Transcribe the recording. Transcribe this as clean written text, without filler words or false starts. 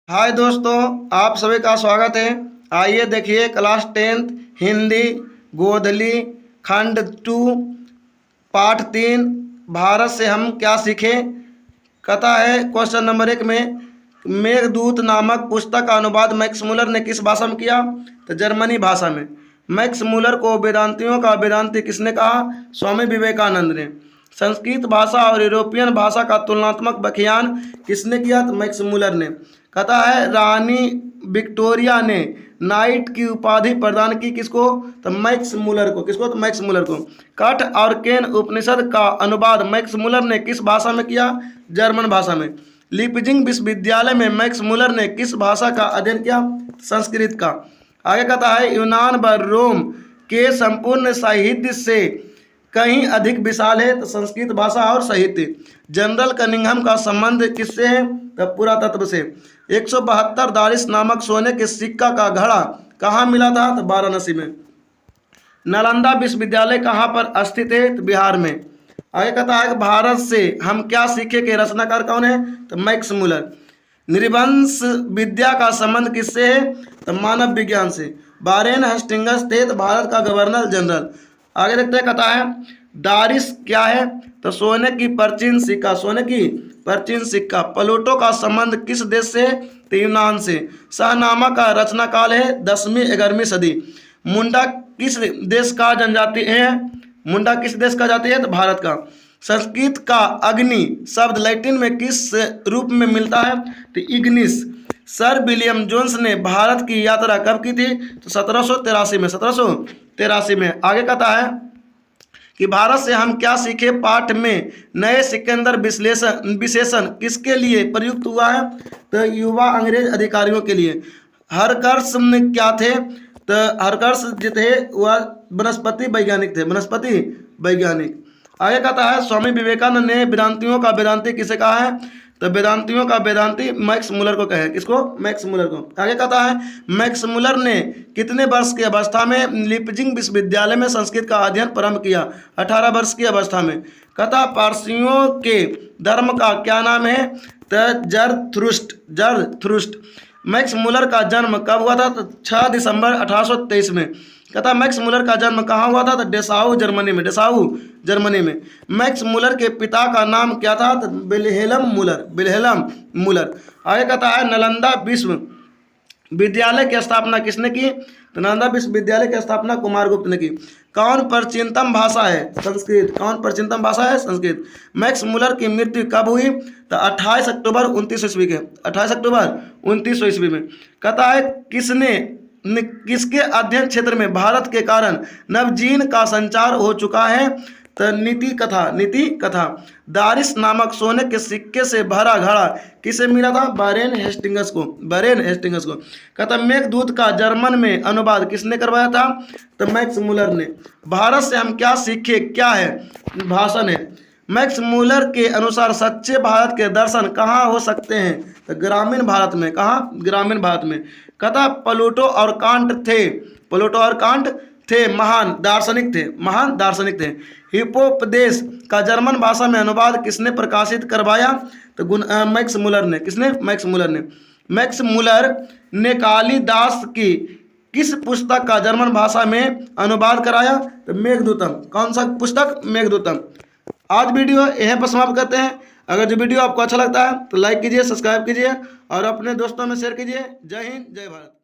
हाय दोस्तों, आप सभी का स्वागत है। आइए देखिए क्लास 10th हिंदी गोधली खंड 2 पाठ 3 भारत से हम क्या सीखें। कथा है क्वेश्चन नंबर 1 में, मेघदूत नामक पुस्तक का अनुवाद मैक्स मुलर ने किस भाषा में किया? तो जर्मनी भाषा में। मैक्स मुलर को वेदांतियों का वेदांती किसने कहा? स्वामी विवेकानंद ने। संस्कृत भाषा और यूरोपियन भाषा का तुलनात्मक व्याख्यान किसने किया? तो मैक्स मुलर ने। कथा है रानी विक्टोरिया ने नाइट की उपाधि प्रदान की किसको? तो मैक्स मुलर को। किसको? तो मैक्स मुलर को। कठ और केन उपनिषद का अनुवाद मैक्स मुलर ने किस भाषा में किया? जर्मन भाषा में। लीपजिंग विश्वविद्यालय में मैक्स मुलर ने किस भाषा का अध्ययन किया? संस्कृत का। आगे कहता है यूनान व रोम के संपूर्ण साहित्य से कहीं अधिक विशाल है। तो संस्कृत भाषा और साहित्य। जनरल कनिंघम का संबंध किससे है? तो पुरातत्व से। 172 दारिस नामक सोने के सिक्का का घड़ा कहाँ मिला था? तो वाराणसी में। नालंदा विश्वविद्यालय कहाँ पर स्थित है? तो बिहार में। आगे कहता है भारत से हम क्या सीखे के रचनाकार कौन है? तो मैक्स मुलर। नृवंश विद्या का संबंध किससे है? तो मानव विज्ञान से। वारेन हेस्टिंग्स थे तो भारत का गवर्नर जनरल। आगे देखते हैं, कहता है दारिस क्या है? तो सोने की प्राचीन सिक्का। सोने की प्राचीन सिक्का। प्लूटो का संबंध किस देश से? तो यूनान से। शाहनामा का रचना काल है 10वीं 11वीं सदी। मुंडा किस देश का जनजाति है? मुंडा किस देश का जाति है? तो भारत का। संस्कृत का अग्नि शब्द लैटिन में किस रूप में मिलता है? तो इग्निस। सर विलियम जोन्स ने भारत की यात्रा कब की थी? तो 1783 में। 1783 में। आगे कहता है कि भारत से हम क्या सीखे पाठ में नए सिकंदर विशेषण किसके लिए प्रयुक्त हुआ है? तो युवा अंग्रेज अधिकारियों के लिए। हरकर्ष में क्या थे? तो हरकर्ष जो थे वह वनस्पति वैज्ञानिक थे। वनस्पति वैज्ञानिक। आगे कहता है स्वामी विवेकानंद ने वेदांतियों का वेदांती किसे कहा है? तो वेदांतियों का वेदांती मैक्स मुलर को कहे। किसको? मैक्स मुलर को। आगे कहता है मैक्स मुलर ने कितने वर्ष की अवस्था में लीपजिंग विश्वविद्यालय में संस्कृत का अध्ययन प्रारंभ किया? 18 वर्ष की अवस्था में। कहता पारसियों के धर्म का क्या नाम है? तो जरथुस्ट्र। मैक्स मुलर का जन्म कब हुआ था? तो 6 दिसंबर 1823 में। कहता मैक्स मुलर का जन्म कहाँ हुआ था? तो डेसाऊ जर्मनी में। डेसाऊ जर्मनी में। मैक्स मुलर के पिता का नाम क्या था? तो विल्हेल्म मुलर। विल्हेल्म मुलर। आगे कहता है नालंदा विश्वविद्यालय की स्थापना किसने की? तो नालंदा विश्वविद्यालय की स्थापना कुमारगुप्त ने की। कौन प्राचीनतम भाषा है? संस्कृत। कौन प्राचीनतम भाषा है? संस्कृत। मैक्स मुलर की मृत्यु कब हुई? तो 28 अक्टूबर 29 ईस्वी के। 28 अक्टूबर 29 ईस्वी में। कहता है किसके अध्ययन क्षेत्र में भारत के कारण नवजीन का संचार हो चुका है? तो नीति कथा। दारिस नामक सोने के सिक्के से भरा घड़ा किसे मिला था? वारेन हेस्टिंग्स को। कहता मेघदूत का जर्मन में अनुवाद किसने करवाया था? तो मैक्स मुलर ने। भारत से हम क्या सीखे क्या है? भाषण है। मैक्स मुलर के अनुसार सच्चे भारत के दर्शन कहाँ हो सकते हैं? तो ग्रामीण भारत में। कहाँ? ग्रामीण भारत में। कहता प्लूटो और कांट थे महान दार्शनिक थे। हिप्पोपदेश का जर्मन भाषा में अनुवाद किसने प्रकाशित करवाया? तो मैक्स मुलर ने। किसने? मैक्स मुलर ने। मैक्स मुलर ने कालिदास की किस पुस्तक का जर्मन भाषा में अनुवाद कराया? तो मेघदूतम। कौन सा पुस्तक? मेघदूतम। आज वीडियो यहीं पर समाप्त करते हैं। अगर जो वीडियो आपको अच्छा लगता है तो लाइक कीजिए, सब्सक्राइब कीजिए और अपने दोस्तों में शेयर कीजिए। जय हिंद, जय भारत।